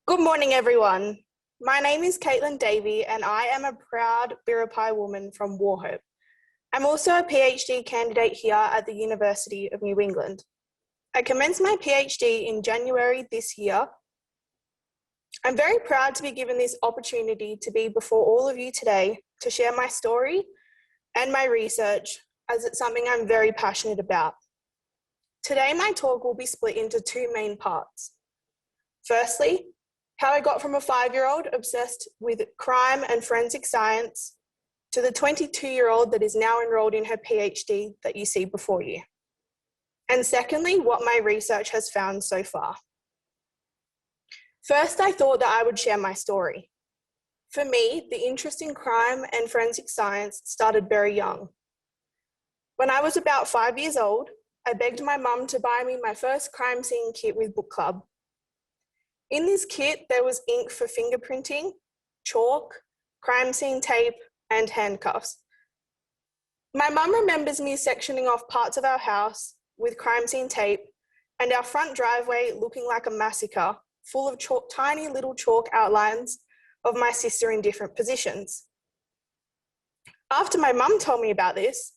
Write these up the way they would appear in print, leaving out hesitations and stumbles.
Good morning, everyone. My name is Caitlin Davey, and I am a proud Biripi woman from Wauchope. I'm also a PhD candidate here at the University of New England. I commenced my PhD in January this year. I'm very proud to be given this opportunity to be before all of you today to share my story and my research, as it's something I'm very passionate about. Today, my talk will be split into two main parts. Firstly, how I got from a 5-year-old obsessed with crime and forensic science to the 22-year-old that is now enrolled in her PhD that you see before you. And secondly, what my research has found so far. First, I thought that I would share my story. For me, the interest in crime and forensic science started very young. When I was about 5 years old, I begged my mum to buy me my first crime scene kit with book club. In this kit, there was ink for fingerprinting, chalk, crime scene tape, and handcuffs. My mum remembers me sectioning off parts of our house with crime scene tape and our front driveway looking like a massacre, full of tiny little chalk outlines of my sister in different positions. After my mum told me about this,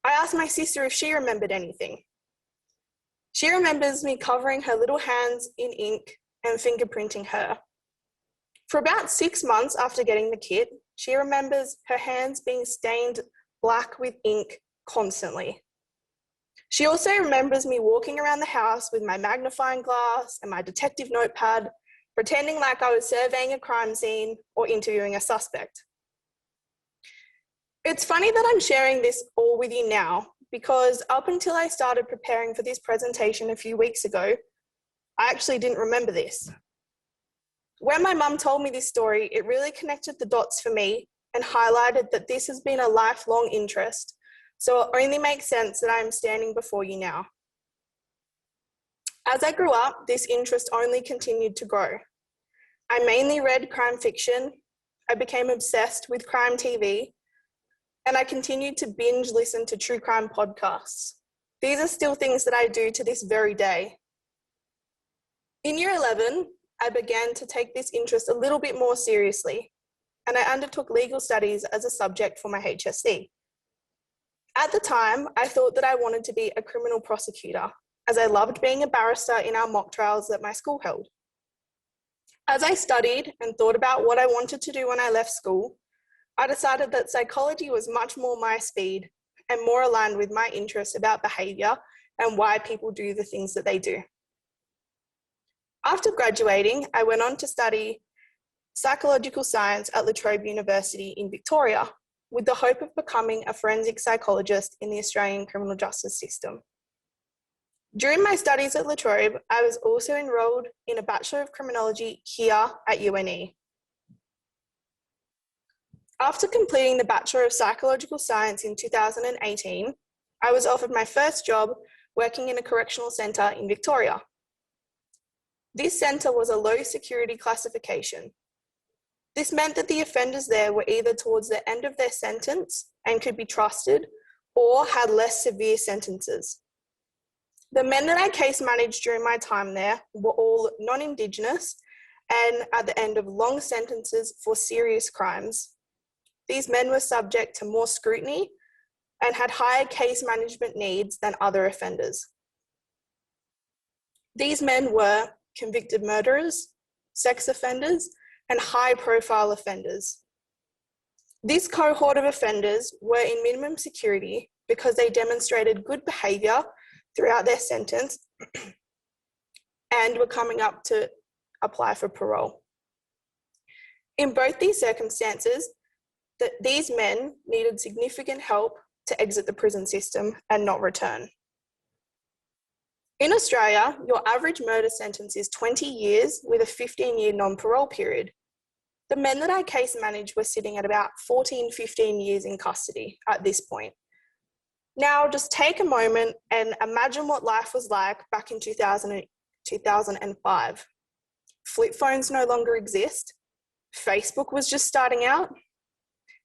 I asked my sister if she remembered anything. She remembers me covering her little hands in ink and fingerprinting her. For about 6 months after getting the kit, she remembers her hands being stained black with ink constantly. She also remembers me walking around the house with my magnifying glass and my detective notepad, pretending like I was surveying a crime scene or interviewing a suspect. It's funny that I'm sharing this all with you now, because up until I started preparing for this presentation a few weeks ago, I actually didn't remember this. When my mum told me this story, it really connected the dots for me and highlighted that this has been a lifelong interest, so it only makes sense that I am standing before you now. As I grew up, this interest only continued to grow. I mainly read crime fiction, I became obsessed with crime TV, and I continued to binge listen to true crime podcasts. These are still things that I do to this very day. In year 11, I began to take this interest a little bit more seriously, and I undertook legal studies as a subject for my HSC. At the time, I thought that I wanted to be a criminal prosecutor, as I loved being a barrister in our mock trials that my school held. As I studied and thought about what I wanted to do when I left school, I decided that psychology was much more my speed and more aligned with my interests about behaviour and why people do the things that they do. After graduating, I went on to study psychological science at La Trobe University in Victoria, with the hope of becoming a forensic psychologist in the Australian criminal justice system. During my studies at La Trobe, I was also enrolled in a Bachelor of Criminology here at UNE. After completing the Bachelor of Psychological Science in 2018, I was offered my first job working in a correctional centre in Victoria. This centre was a low security classification. This meant that the offenders there were either towards the end of their sentence and could be trusted, or had less severe sentences. The men that I case managed during my time there were all non-Indigenous and at the end of long sentences for serious crimes. These men were subject to more scrutiny and had higher case management needs than other offenders. These men were convicted murderers, sex offenders, and high-profile offenders. This cohort of offenders were in minimum security because they demonstrated good behaviour throughout their sentence and were coming up to apply for parole. In both these circumstances, these men needed significant help to exit the prison system and not return. In Australia, your average murder sentence is 20 years with a 15-year non-parole period. The men that I case managed were sitting at about 14, 15 years in custody at this point. Now, just take a moment and imagine what life was like back in 2005. Flip phones no longer exist. Facebook was just starting out.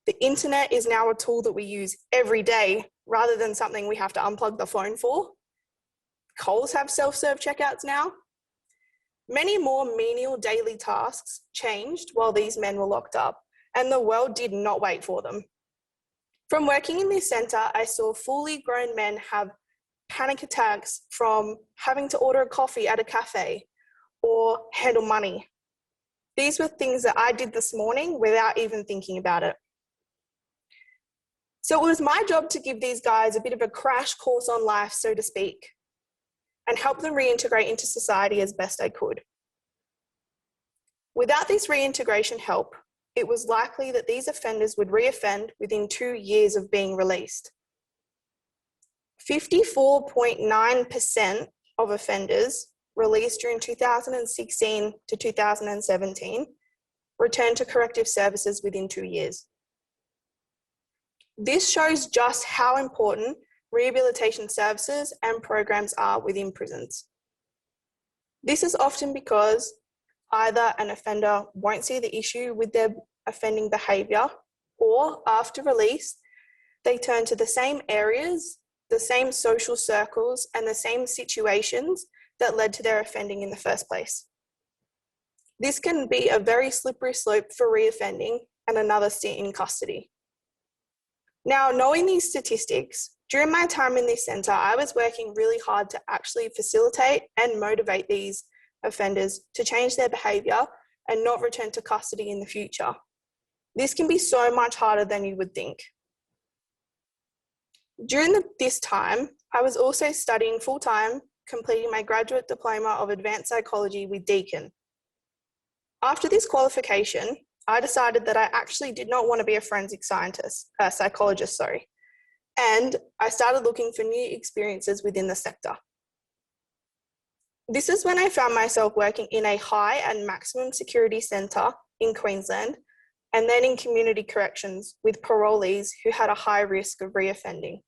The internet is now a tool that we use every day rather than something we have to unplug the phone for. Coles have self-serve checkouts now. Many more menial daily tasks changed while these men were locked up, and the world did not wait for them. From working in this centre, I saw fully grown men have panic attacks from having to order a coffee at a cafe or handle money. These were things that I did this morning without even thinking about it. So it was my job to give these guys a bit of a crash course on life, so to speak, and help them reintegrate into society as best I could. Without this reintegration help, it was likely that these offenders would reoffend within 2 years of being released. 54.9% of offenders released during 2016 to 2017 returned to corrective services within 2 years. This shows just how important rehabilitation services and programs are within prisons. This is often because either an offender won't see the issue with their offending behaviour, or after release, they turn to the same areas, the same social circles, and the same situations that led to their offending in the first place. This can be a very slippery slope for reoffending and another stint in custody. Now, knowing these statistics, during my time in this centre, I was working really hard to actually facilitate and motivate these offenders to change their behaviour and not return to custody in the future. This can be so much harder than you would think. During this time, I was also studying full-time, completing my graduate diploma of advanced psychology with Deakin. After this qualification, I decided that I actually did not want to be a forensic psychologist, and I started looking for new experiences within the sector. This is when I found myself working in a high and maximum security centre in Queensland, and then in community corrections with parolees who had a high risk of reoffending.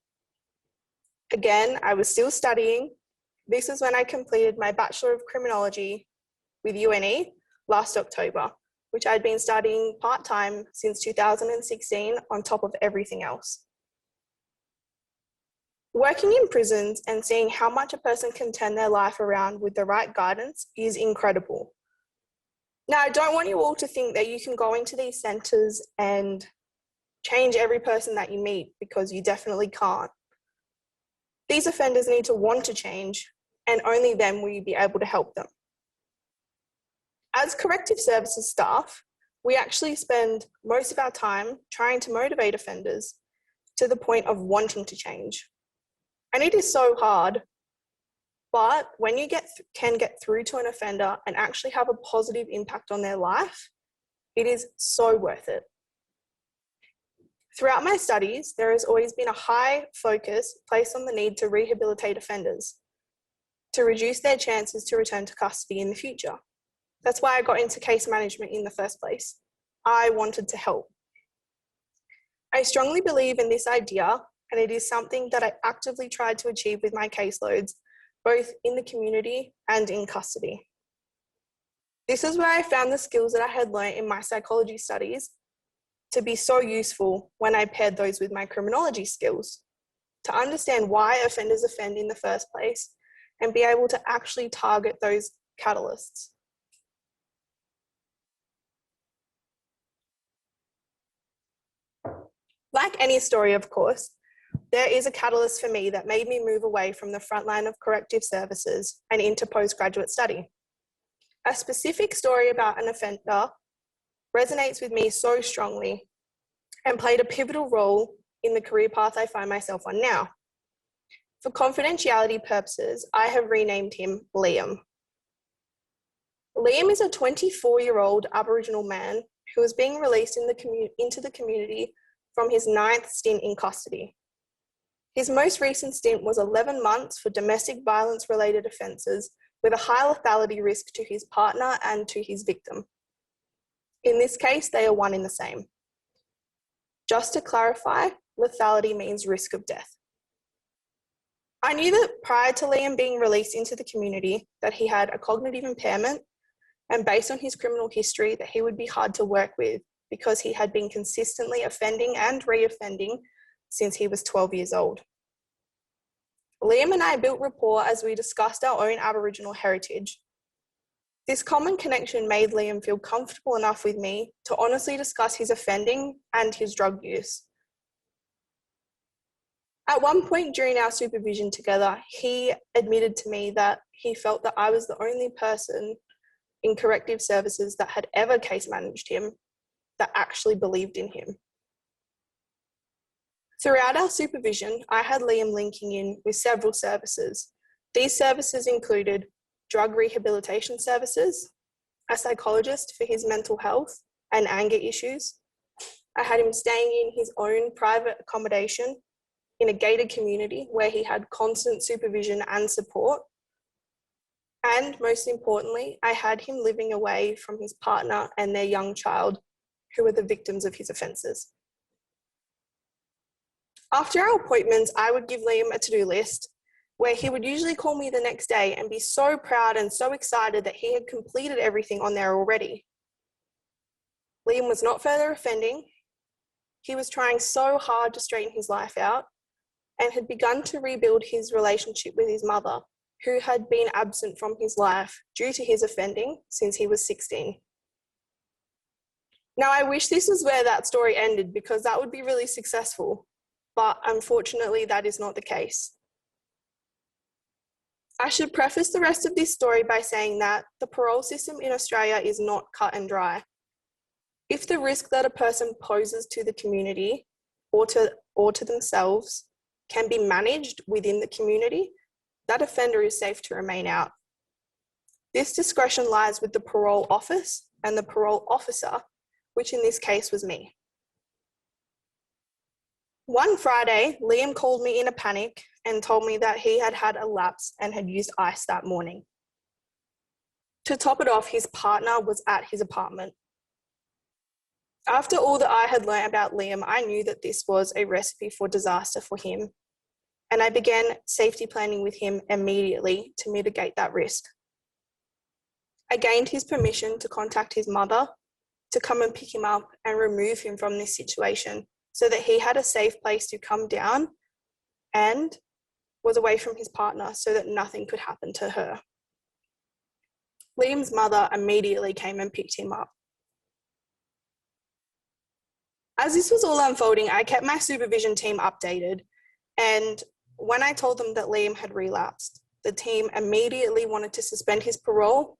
Again, I was still studying. This is when I completed my Bachelor of Criminology with UNE last October, which I'd been studying part-time since 2016 on top of everything else. Working in prisons and seeing how much a person can turn their life around with the right guidance is incredible. Now, I don't want you all to think that you can go into these centres and change every person that you meet, because you definitely can't. These offenders need to want to change, and only then will you be able to help them. As corrective services staff, we actually spend most of our time trying to motivate offenders to the point of wanting to change. And it is so hard, but when you can get through to an offender and actually have a positive impact on their life, it is so worth it. Throughout my studies, there has always been a high focus placed on the need to rehabilitate offenders to reduce their chances to return to custody in the future. That's why I got into case management in the first place. I wanted to help. I strongly believe in this idea, and it is something that I actively tried to achieve with my caseloads, both in the community and in custody. This is where I found the skills that I had learned in my psychology studies to be so useful when I paired those with my criminology skills, to understand why offenders offend in the first place and be able to actually target those catalysts. Like any story, of course, there is a catalyst for me that made me move away from the front line of corrective services and into postgraduate study. A specific story about an offender resonates with me so strongly and played a pivotal role in the career path I find myself on now. For confidentiality purposes, I have renamed him Liam. Liam is a 24-year-old Aboriginal man who was being released into the community from his 9th stint in custody. His most recent stint was 11 months for domestic violence-related offences with a high lethality risk to his partner and to his victim. In this case, they are one in the same. Just to clarify, lethality means risk of death. I knew that prior to Liam being released into the community that he had a cognitive impairment, and based on his criminal history that he would be hard to work with because he had been consistently offending and reoffending since he was 12 years old. Liam and I built rapport as we discussed our own Aboriginal heritage. This common connection made Liam feel comfortable enough with me to honestly discuss his offending and his drug use. At one point during our supervision together, he admitted to me that he felt that I was the only person in corrective services that had ever case managed him that actually believed in him. Throughout our supervision, I had Liam linking in with several services. These services included drug rehabilitation services, a psychologist for his mental health and anger issues. I had him staying in his own private accommodation in a gated community where he had constant supervision and support. And most importantly, I had him living away from his partner and their young child, who were the victims of his offences. After our appointments, I would give Liam a to-do list where he would usually call me the next day and be so proud and so excited that he had completed everything on there already. Liam was not further offending. He was trying so hard to straighten his life out and had begun to rebuild his relationship with his mother, who had been absent from his life due to his offending since he was 16. Now, I wish this was where that story ended because that would be really successful, but unfortunately that is not the case. I should preface the rest of this story by saying that the parole system in Australia is not cut and dry. If the risk that a person poses to the community or to themselves can be managed within the community, that offender is safe to remain out. This discretion lies with the parole office and the parole officer, which in this case was me. One Friday, Liam called me in a panic and told me that he had had a lapse and had used ice that morning. To top it off, his partner was at his apartment. After all that I had learned about Liam, I knew that this was a recipe for disaster for him, and I began safety planning with him immediately to mitigate that risk. I gained his permission to contact his mother to come and pick him up and remove him from this situation so that he had a safe place to come down and was away from his partner so that nothing could happen to her. Liam's mother immediately came and picked him up. As this was all unfolding, I kept my supervision team updated, and when I told them that Liam had relapsed, the team immediately wanted to suspend his parole,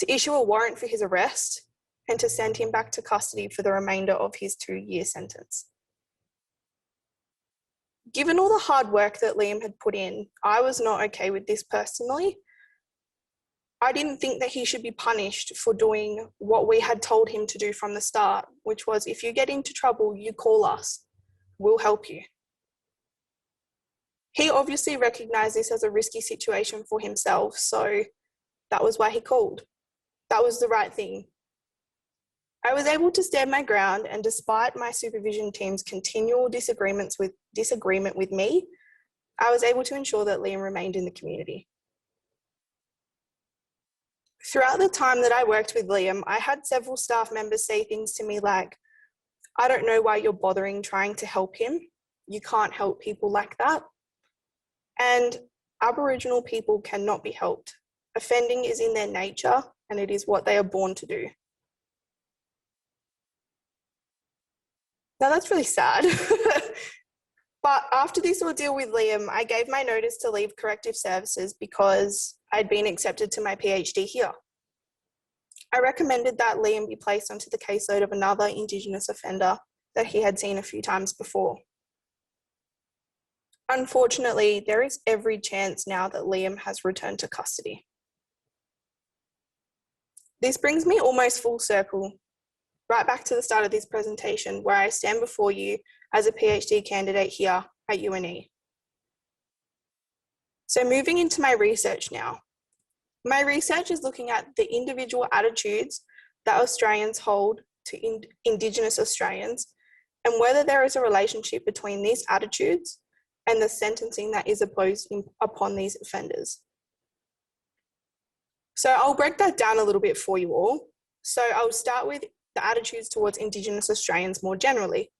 to issue a warrant for his arrest, and to send him back to custody for the remainder of his 2-year sentence. Given all the hard work that Liam had put in, I was not okay with this personally. I didn't think that he should be punished for doing what we had told him to do from the start, which was, if you get into trouble, you call us, we'll help you. He obviously recognised this as a risky situation for himself, so that was why he called. That was the right thing. I was able to stand my ground, and despite my supervision team's continual disagreement with me, I was able to ensure that Liam remained in the community. Throughout the time that I worked with Liam, I had several staff members say things to me like, "I don't know why you're bothering trying to help him. You can't help people like that." And Aboriginal people cannot be helped. Offending is in their nature, and it is what they are born to do. Now that's really sad. But after this ordeal with Liam, I gave my notice to leave corrective services because I'd been accepted to my PhD here. I recommended that Liam be placed onto the caseload of another Indigenous offender that he had seen a few times before. Unfortunately, there is every chance now that Liam has returned to custody. This brings me almost full circle, right back to the start of this presentation, where I stand before you as a PhD candidate here at UNE. So moving into my research now. My research is looking at the individual attitudes that Australians hold to Indigenous Australians and whether there is a relationship between these attitudes and the sentencing that is imposed upon these offenders. So I'll break that down a little bit for you all. So I'll start with the attitudes towards Indigenous Australians more generally.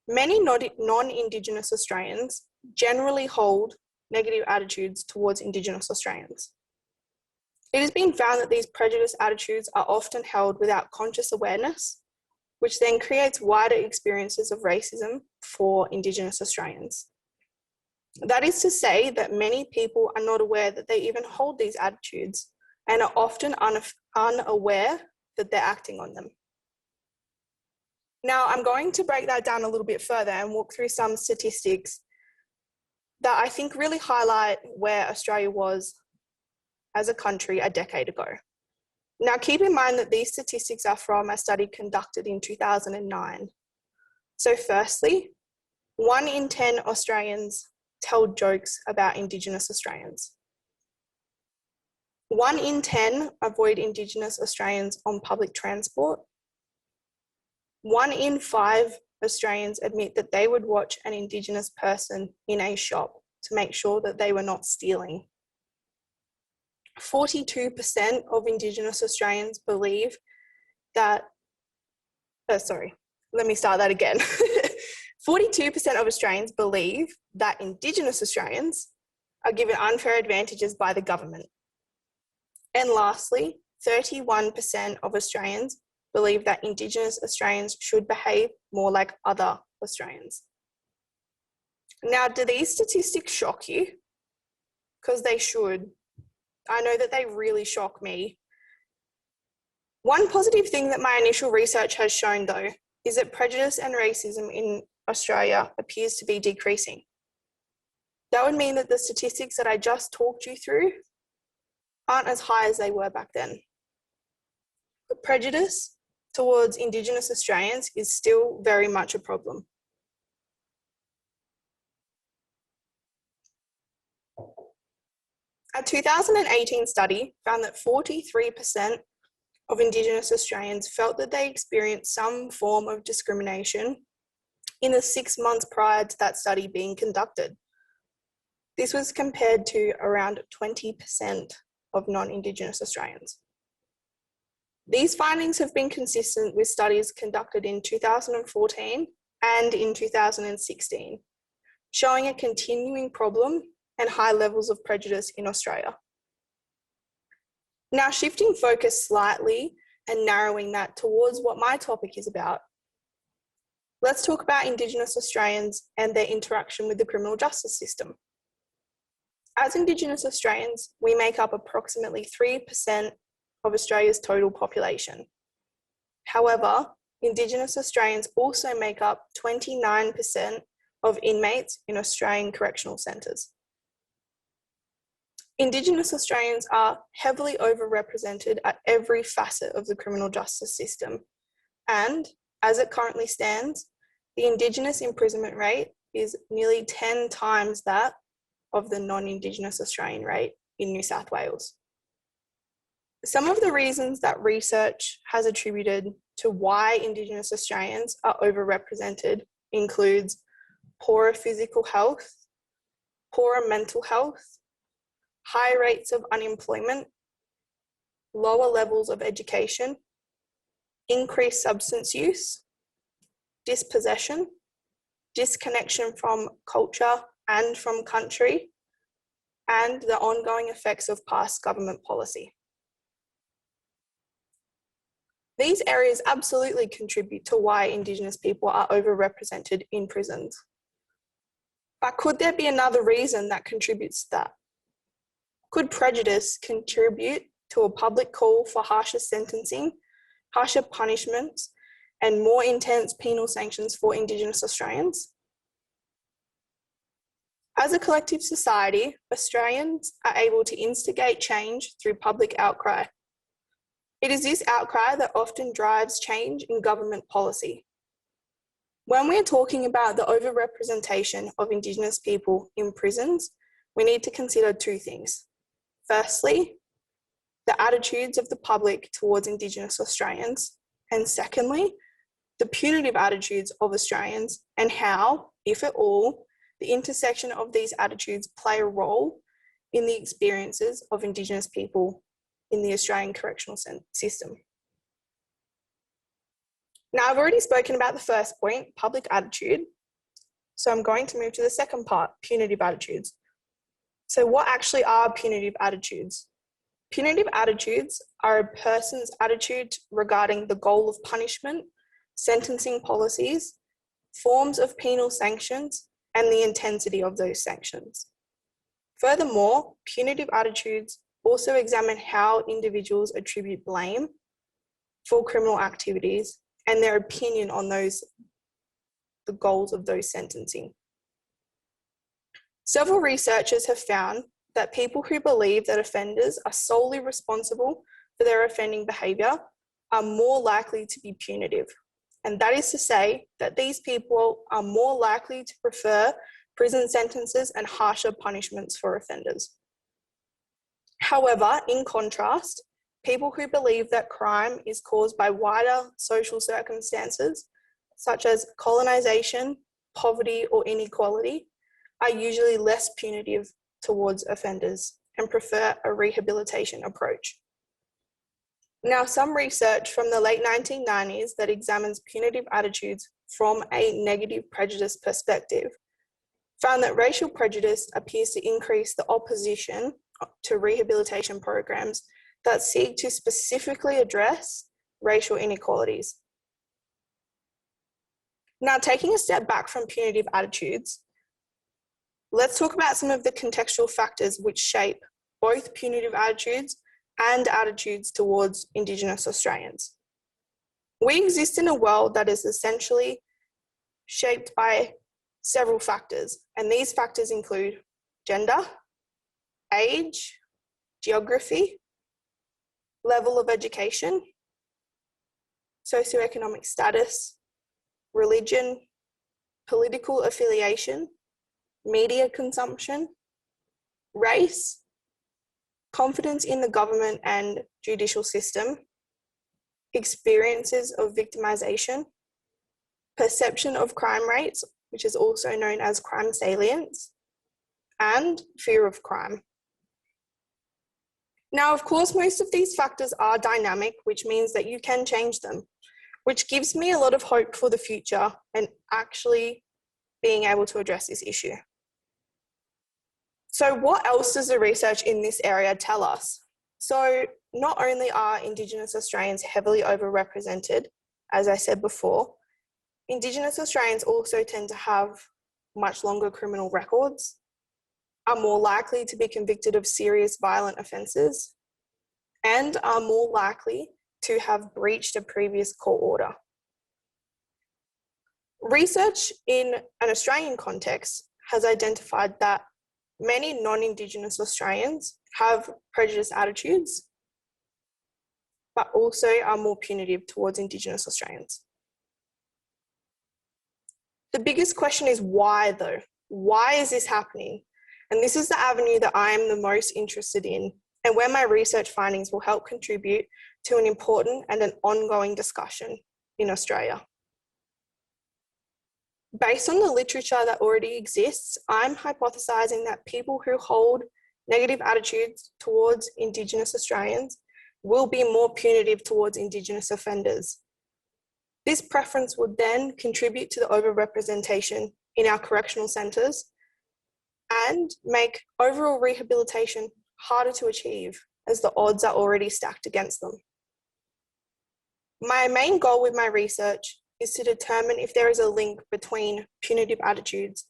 Many non-Indigenous Australians generally hold negative attitudes towards Indigenous Australians. It has been found that these prejudice attitudes are often held without conscious awareness, which then creates wider experiences of racism for Indigenous Australians. That is to say that many people are not aware that they even hold these attitudes and are often unaware that they're acting on them. Now, I'm going to break that down a little bit further and walk through some statistics that I think really highlight where Australia was as a country a decade ago. Now, keep in mind that these statistics are from a study conducted in 2009. So firstly, 1 in 10 Australians tell jokes about Indigenous Australians. 1 in 10 avoid Indigenous Australians on public transport. 1 in 5 Australians admit that they would watch an Indigenous person in a shop to make sure that they were not stealing. 42% of Indigenous Australians believe that, let me start that again. 42% of Australians believe that Indigenous Australians are given unfair advantages by the government. And lastly, 31% of Australians believe that Indigenous Australians should behave more like other Australians. Now, do these statistics shock you? Because they should. I know that they really shock me. One positive thing that my initial research has shown, though, is that prejudice and racism in Australia appears to be decreasing. That would mean that the statistics that I just talked you through aren't as high as they were back then. But prejudice towards Indigenous Australians is still very much a problem. A 2018 study found that 43% of Indigenous Australians felt that they experienced some form of discrimination in the 6 months prior to that study being conducted. This was compared to around 20% of non-Indigenous Australians. These findings have been consistent with studies conducted in 2014 and in 2016, showing a continuing problem and high levels of prejudice in Australia. Now, shifting focus slightly and narrowing that towards what my topic is about, let's talk about Indigenous Australians and their interaction with the criminal justice system. As Indigenous Australians, we make up approximately 3% of Australia's total population. However, Indigenous Australians also make up 29% of inmates in Australian correctional centres. Indigenous Australians are heavily overrepresented at every facet of the criminal justice system, and as it currently stands, the Indigenous imprisonment rate is nearly 10 times that of the non-Indigenous Australian rate in New South Wales. Some of the reasons that research has attributed to why Indigenous Australians are overrepresented includes poorer physical health, poorer mental health, high rates of unemployment, lower levels of education, increased substance use, dispossession, disconnection from culture and from country, and the ongoing effects of past government policy. These areas absolutely contribute to why Indigenous people are overrepresented in prisons. But could there be another reason that contributes to that? Could prejudice contribute to a public call for harsher sentencing, harsher punishments, and more intense penal sanctions for Indigenous Australians? As a collective society, Australians are able to instigate change through public outcry. It is this outcry that often drives change in government policy. When we're talking about the overrepresentation of Indigenous people in prisons, we need to consider two things. Firstly, the attitudes of the public towards Indigenous Australians, and secondly, the punitive attitudes of Australians and how, if at all, the intersection of these attitudes play a role in the experiences of Indigenous people in the Australian correctional system. Now, I've already spoken about the first point, public attitude, so I'm going to move to the second part, punitive attitudes. So what actually are punitive attitudes? Punitive attitudes are a person's attitude regarding the goal of punishment, sentencing policies, forms of penal sanctions, and the intensity of those sanctions. Furthermore, punitive attitudes also examine how individuals attribute blame for criminal activities and their opinion on the goals of those sentencing. Several researchers have found that people who believe that offenders are solely responsible for their offending behaviour are more likely to be punitive. And that is to say that these people are more likely to prefer prison sentences and harsher punishments for offenders. However, in contrast, people who believe that crime is caused by wider social circumstances, such as colonisation, poverty, or inequality, are usually less punitive towards offenders and prefer a rehabilitation approach. Now, some research from the late 1990s that examines punitive attitudes from a negative prejudice perspective found that racial prejudice appears to increase the opposition to rehabilitation programs that seek to specifically address racial inequalities. Now, taking a step back from punitive attitudes, let's talk about some of the contextual factors which shape both punitive attitudes and attitudes towards Indigenous Australians. We exist in a world that is essentially shaped by several factors, and these factors include gender, age, geography, level of education, socioeconomic status, religion, political affiliation, media consumption, race, confidence in the government and judicial system, experiences of victimization, perception of crime rates, which is also known as crime salience, and fear of crime. Now, of course, most of these factors are dynamic, which means that you can change them, which gives me a lot of hope for the future and actually being able to address this issue. So what else does the research in this area tell us? So not only are Indigenous Australians heavily overrepresented, as I said before, Indigenous Australians also tend to have much longer criminal records, are more likely to be convicted of serious violent offences, and are more likely to have breached a previous court order. Research in an Australian context has identified that many non-Indigenous Australians have prejudiced attitudes, but also are more punitive towards Indigenous Australians. The biggest question is why though? Why is this happening? And this is the avenue that I am the most interested in, and where my research findings will help contribute to an important and an ongoing discussion in Australia. Based on the literature that already exists, I'm hypothesising that people who hold negative attitudes towards Indigenous Australians will be more punitive towards Indigenous offenders. This preference would then contribute to the overrepresentation in our correctional centres and make overall rehabilitation harder to achieve, as the odds are already stacked against them. My main goal with my research is to determine if there is a link between punitive attitudes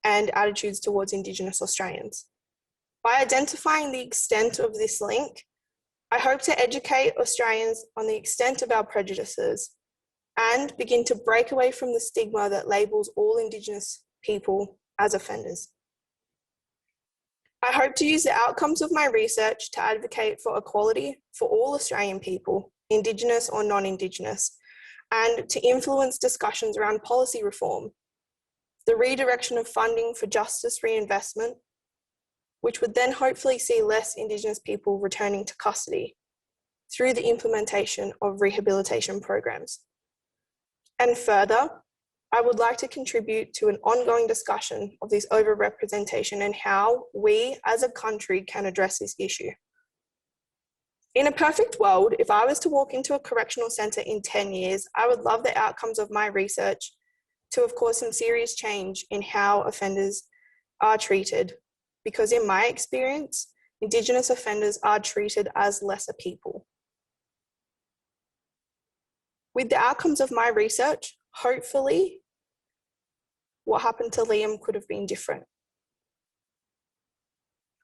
and attitudes towards Indigenous Australians. By identifying the extent of this link, I hope to educate Australians on the extent of our prejudices and begin to break away from the stigma that labels all Indigenous people as offenders. I hope to use the outcomes of my research to advocate for equality for all Australian people, Indigenous or non-Indigenous, and to influence discussions around policy reform, the redirection of funding for justice reinvestment, which would then hopefully see less Indigenous people returning to custody through the implementation of rehabilitation programs. And further, I would like to contribute to an ongoing discussion of this overrepresentation and how we as a country can address this issue. In a perfect world, if I was to walk into a correctional centre in 10 years, I would love the outcomes of my research to, of course, some serious change in how offenders are treated. Because in my experience, Indigenous offenders are treated as lesser people. With the outcomes of my research, hopefully what happened to Liam could have been different.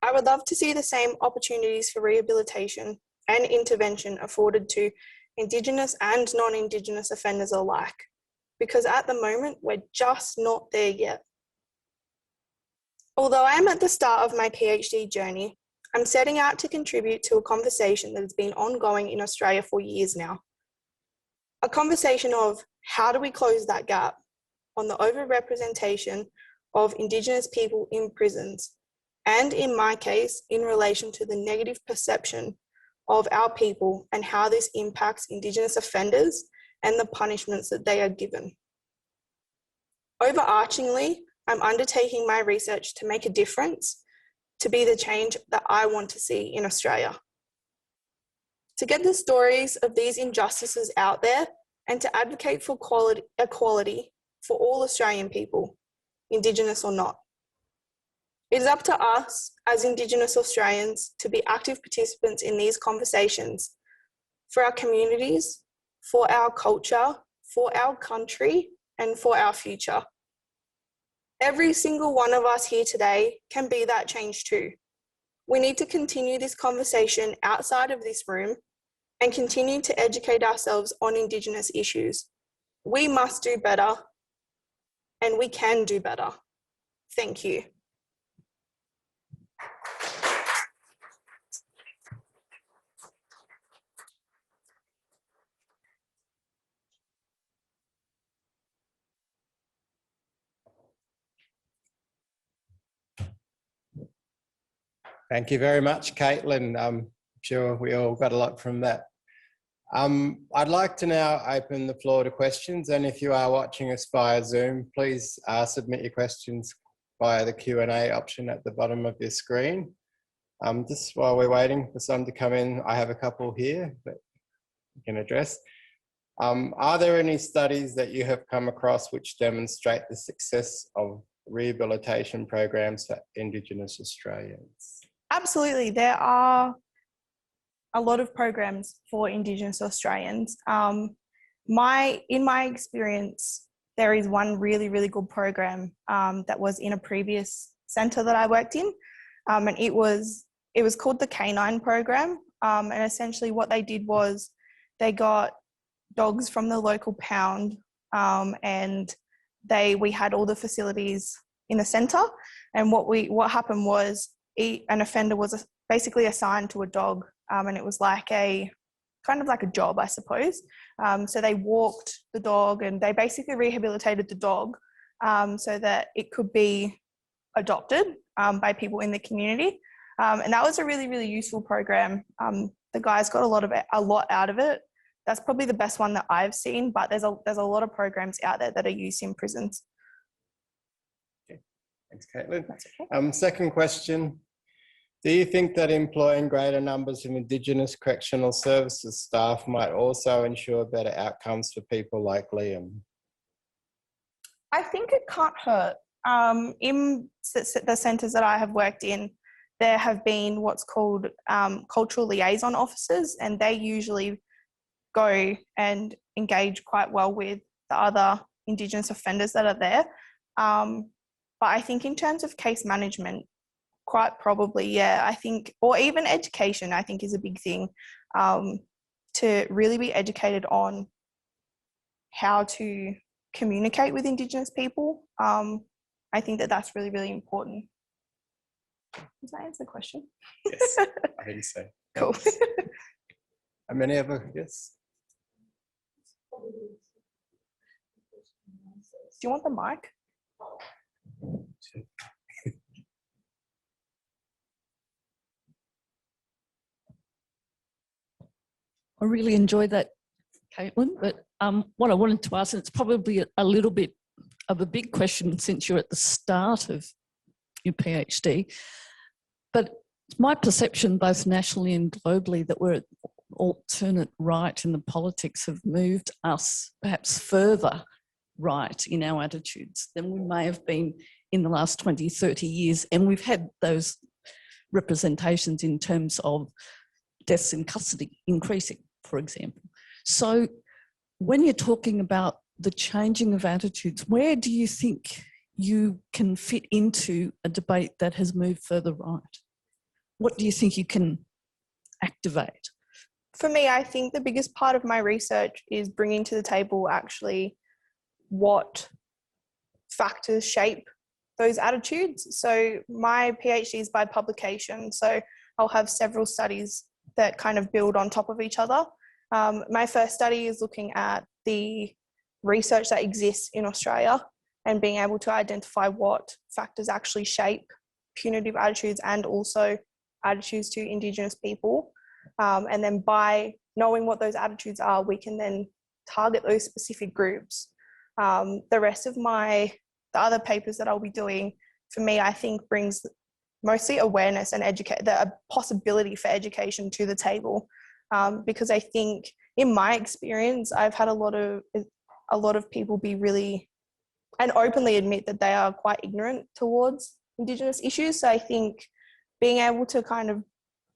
I would love to see the same opportunities for rehabilitation and intervention afforded to Indigenous and non-Indigenous offenders alike, because at the moment, we're just not there yet. Although I am at the start of my PhD journey, I'm setting out to contribute to a conversation that has been ongoing in Australia for years now. A conversation of how do we close that gap on the overrepresentation of Indigenous people in prisons, and in my case, in relation to the negative perception of our people and how this impacts Indigenous offenders and the punishments that they are given. Overarchingly, I'm undertaking my research to make a difference, to be the change that I want to see in Australia. To get the stories of these injustices out there and to advocate for equality for all Australian people, Indigenous or not. It is up to us as Indigenous Australians to be active participants in these conversations for our communities, for our culture, for our country, and for our future. Every single one of us here today can be that change too. We need to continue this conversation outside of this room and continue to educate ourselves on Indigenous issues. We must do better, and we can do better. Thank you. Thank you very much, Caitlin. I'm sure we all got a lot from that. I'd like to now open the floor to questions, and if you are watching us via Zoom, please submit your questions via the Q&A option at the bottom of your screen. Just while we're waiting for some to come in, I have a couple here that you can address. Are there any studies that you have come across which demonstrate the success of rehabilitation programs for Indigenous Australians? Absolutely, there are a lot of programs for Indigenous Australians. In my experience, there is one really, really good program that was in a previous centre that I worked in, and it was called the Canine Program. And essentially, what they did was they got dogs from the local pound, and we had all the facilities in the centre. And what happened was an offender was basically assigned to a dog, and it was like kind of like a job, I suppose. So they walked the dog and they basically rehabilitated the dog so that it could be adopted by people in the community. And that was a really, really useful program. The guys got a lot out of it. That's probably the best one that I've seen, but there's a lot of programs out there that are used in prisons. Okay. Thanks, Caitlin. That's okay. Second question. Do you think that employing greater numbers of Indigenous correctional services staff might also ensure better outcomes for people like Liam? I think it can't hurt. In the centres that I have worked in, there have been what's called cultural liaison officers, and they usually go and engage quite well with the other Indigenous offenders that are there. But I think in terms of case management, quite probably, yeah, I think, or even education, I think is a big thing, to really be educated on how to communicate with Indigenous people. I think that that's really, really important. Does that answer the question? Yes, I think so. Cool. How many other, yes? Do you want the mic? I really enjoyed that, Caitlin, but what I wanted to ask, and it's probably a little bit of a big question since you're at the start of your PhD, but it's my perception both nationally and globally that we're alternate right in the politics have moved us perhaps further right in our attitudes than we may have been in the last 20, 30 years. And we've had those representations in terms of deaths in custody increasing, for example. So when you're talking about the changing of attitudes, where do you think you can fit into a debate that has moved further right? What do you think you can activate? For me, I think the biggest part of my research is bringing to the table actually what factors shape those attitudes. So my PhD is by publication, so I'll have several studies that kind of build on top of each other. My first study is looking at the research that exists in Australia and being able to identify what factors actually shape punitive attitudes and also attitudes to Indigenous people. And then by knowing what those attitudes are, we can then target those specific groups. The rest of the other papers that I'll be doing, for me, I think brings mostly awareness and the possibility for education to the table. Because I think in my experience, I've had a lot of people be really, and openly admit that they are quite ignorant towards Indigenous issues. So I think being able to kind of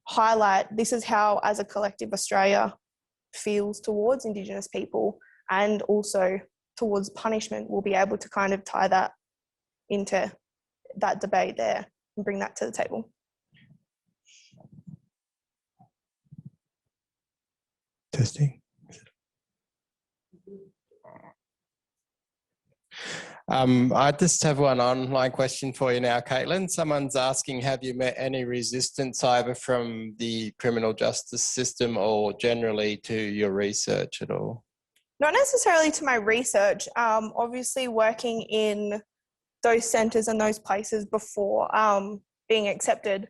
highlight this is how, as a collective, Australia feels towards Indigenous people and also towards punishment, we'll be able to kind of tie that into that debate there and bring that to the table. Testing. I just have one online question for you now, Caitlin. Someone's asking, have you met any resistance either from the criminal justice system or generally to your research at all? Not necessarily to my research. Obviously working in those centres and those places before being accepted,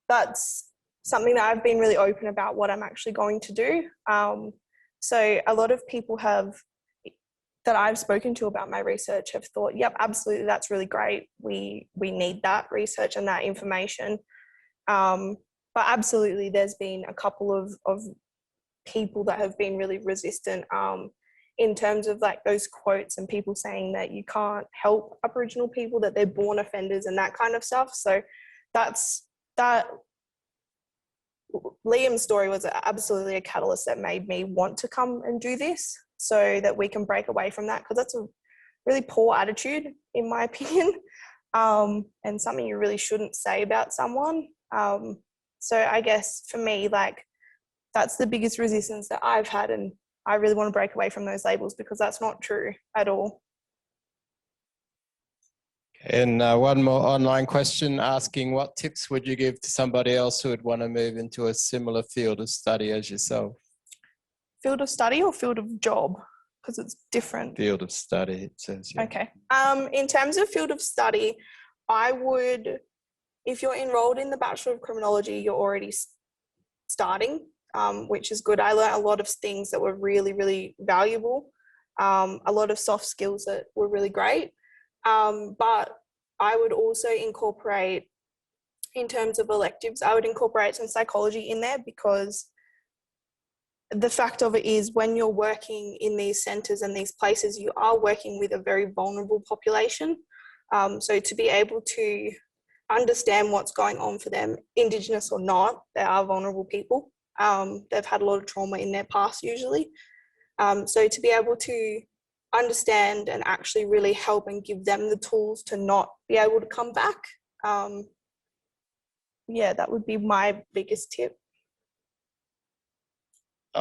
that's something that I've been really open about what I'm actually going to do. So a lot of people that I've spoken to about my research have thought, yep, absolutely, that's really great. We need that research and that information. But absolutely, there's been a couple of people that have been really resistant in terms of like those quotes and people saying that you can't help Aboriginal people, that they're born offenders and that kind of stuff. So that Liam's story was absolutely a catalyst that made me want to come and do this so that we can break away from that, because that's a really poor attitude, in my opinion, and something you really shouldn't say about someone. So I guess for me, like, that's the biggest resistance that I've had, and I really want to break away from those labels because that's not true at all. And one more online question asking, what tips would you give to somebody else who would want to move into a similar field of study as yourself? Field of study or field of job? Because it's different. Field of study, it says. Yeah. Okay. In terms of field of study, I would, if you're enrolled in the Bachelor of Criminology, you're already starting, which is good. I learned a lot of things that were really, really valuable, a lot of soft skills that were really great. But I would also incorporate, in terms of electives, I would incorporate some psychology in there, because the fact of it is when you're working in these centres and these places, you are working with a very vulnerable population. So to be able to understand what's going on for them, Indigenous or not, they are vulnerable people. They've had a lot of trauma in their past usually. So to be able to understand and actually really help and give them the tools to not be able to come back. Yeah, that would be my biggest tip.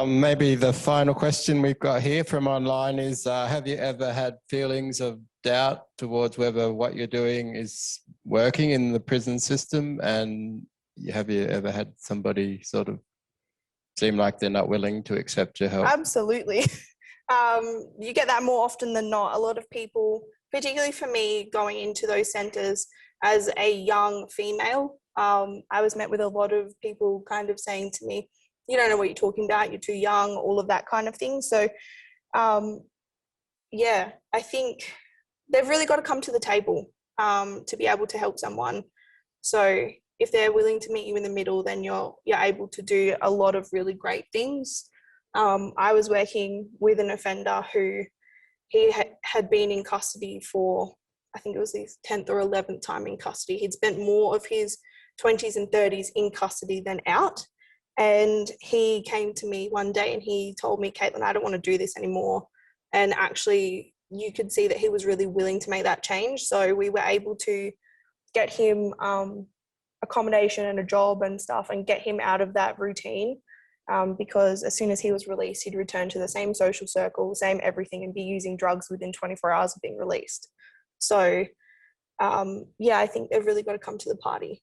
Maybe the final question we've got here from online is, have you ever had feelings of doubt towards whether what you're doing is working in the prison system? And have you ever had somebody sort of seem like they're not willing to accept your help? Absolutely. You get that more often than not. A lot of people, particularly for me, going into those centres as a young female, I was met with a lot of people kind of saying to me, you don't know what you're talking about, you're too young, all of that kind of thing. So, yeah, I think they've really got to come to the table to be able to help someone. So if they're willing to meet you in the middle, then you're able to do a lot of really great things. I was working with an offender who he had been in custody for, I think it was his 10th or 11th time in custody. He'd spent more of his 20s and 30s in custody than out. And he came to me one day and he told me, Caitlin, I don't want to do this anymore. And actually, you could see that he was really willing to make that change. So we were able to get him accommodation and a job and stuff and get him out of that routine, because as soon as he was released, he'd return to the same social circle, same everything, and be using drugs within 24 hours of being released. So yeah, I think they've really got to come to the party.